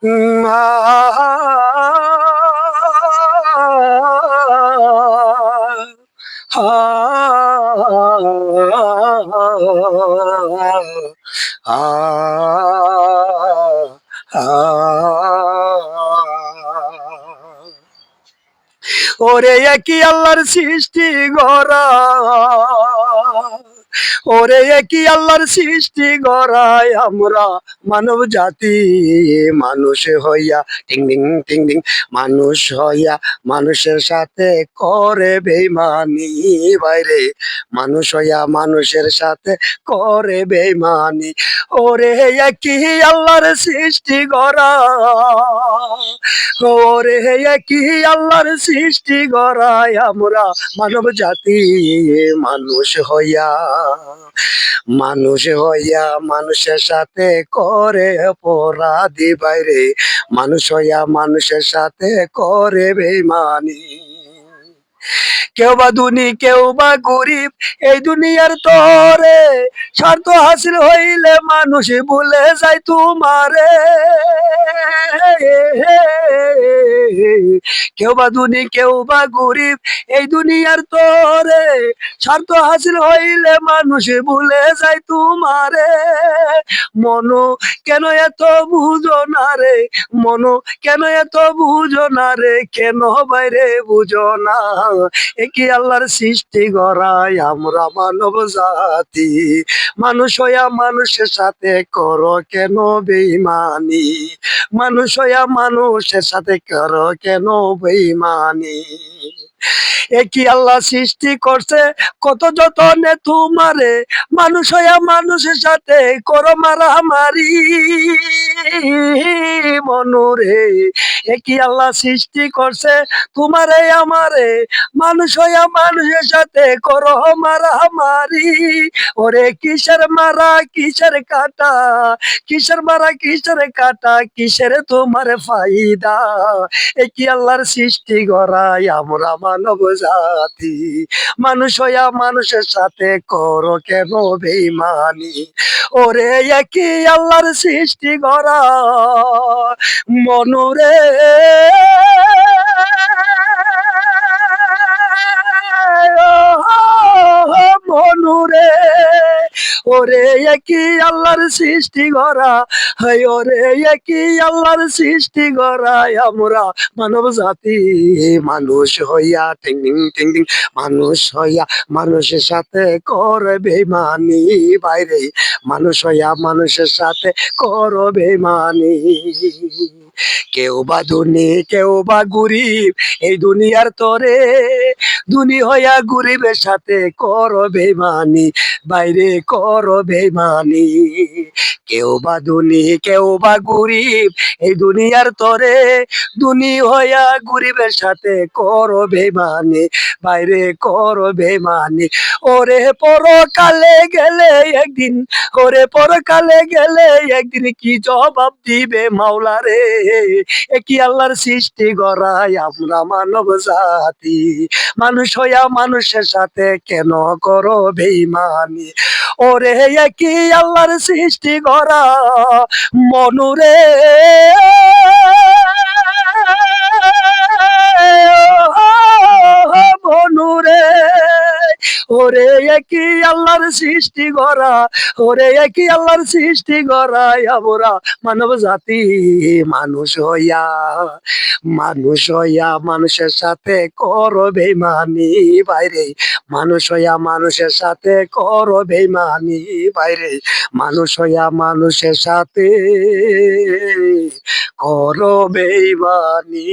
ওরে একই আল্লাহর সৃষ্টি গড়া, ওরে একই আল্লাহর সৃষ্টি গড়ায় আমরা মানব জাতি। মানুষ হইয়া টিং টিং টিং টিং, মানুষ হইয়া মানুষের সাথে করে বেইমানি বাইরে, মানুষ হইয়া মানুষের সাথে করে বেইমানি। ওরে একই আল্লাহর সৃষ্টি গড়া, ওরে একই আল্লাহর সৃষ্টি গড়ায় আমরা মানব জাতি। মানুষ হইয়া মানুষ হইয়া মানুষের সাথে করে অপরাধী বাইরে, মানুষ হইয়া মানুষের সাথে করে বেইমানি। কেউ বা ধনী কেউ বা গরিব এই দুনিয়ার তরে, স্বার্থ হাসিল হইলে মানুষ ভুলে যায় তোমারে। কেউ বা ধনী কেউ বা গরিব এই দুনিয়ার তরে, স্বার্থ হাসিল হইলে মানুষ ভুলে যায় তোমারে। মনো কেন এত বুঝো না রে, মনো কেন এত বুঝো না রে, কেন বাইরে বুঝো না। একই আল্লাহর সৃষ্টি গড়াই আমরা মানব জাতি, মানুষ হইয়া মানুষের সাথে করো কেন বেইমানি, মানুষ হইয়া মানুষের সাথে করো কেন বেইমানি। একই আল্লাহ সৃষ্টি করছে কত যতনে তোমারে, মানুষ হইয়া মানুষের সাথে করো মারামারি মনুরে। একই আল্লাহ সৃষ্টি করছে তোমারে আমারে, মানুষ হইয়া মানুষের সাথে করো মারামারি। ওরে কিসের মারা কিসের কাটা, কিসের মারা কিসের কাটা, কিসের তোমার ফায়দা। একই আল্লাহর সৃষ্টি গড়াই আমরা মানব জাতি, মানুষ হইয়া মানুষের সাথে করো কেন বেইমানি। ওরে একই আল্লাহর সৃষ্টি গড়া মনুরে, মনুরে। ওরে একই আল্লাহর সৃষ্টি গড়া, হায় ওরে একই আল্লাহর সৃষ্টি গড়াই আমরা মানব জাতি। মানুষ হইয়া টিং টিং টিং টিং, মানুষ হইয়া মানুষের সাথে করে বেইমানি বাইরে, মানুষ হইয়া মানুষের সাথে করো বেইমানি। কেউ বা ধনী কেউ বা গরিব এই দুনিয়ার তরে, ধনী হইয়া গরিবের সাথে করো বেইমানি বাইরে, করো বেইমানি। কেউ বা ধনী কেউ বা গরিব এই দুনিয়ার তরে, ধনী হইয়া গরিবের সাথে করো বেইমানি বাইরে, করো বেইমানি। ওরে পরকালে গেলে একদিন, ওরে পরকালে গেলে একদিন কি জবাব দিবে মাওলা রে। একই আল্লাহর সৃষ্টি গড়াই আমরা মানব জাতি, মানুষ হইয়া মানুষের সাথে কেন করো বেইমানি। ওরে একই আল্লাহর সৃষ্টি গড়া মনুরে, মনুরে। ওরে একই আল্লাহর সৃষ্টি গড়া, ওরে একই আল্লাহর সৃষ্টি গড়াই আমরা মানব জাতি। মানুষ হইয়া মানুষ হইয়া মানুষের সাথে করো বেইমানি বাইরে, মানুষ হইয়া মানুষের সাথে করো বেইমানি বাইরে, মানুষ হইয়া মানুষের সাথে করো বেইমানি।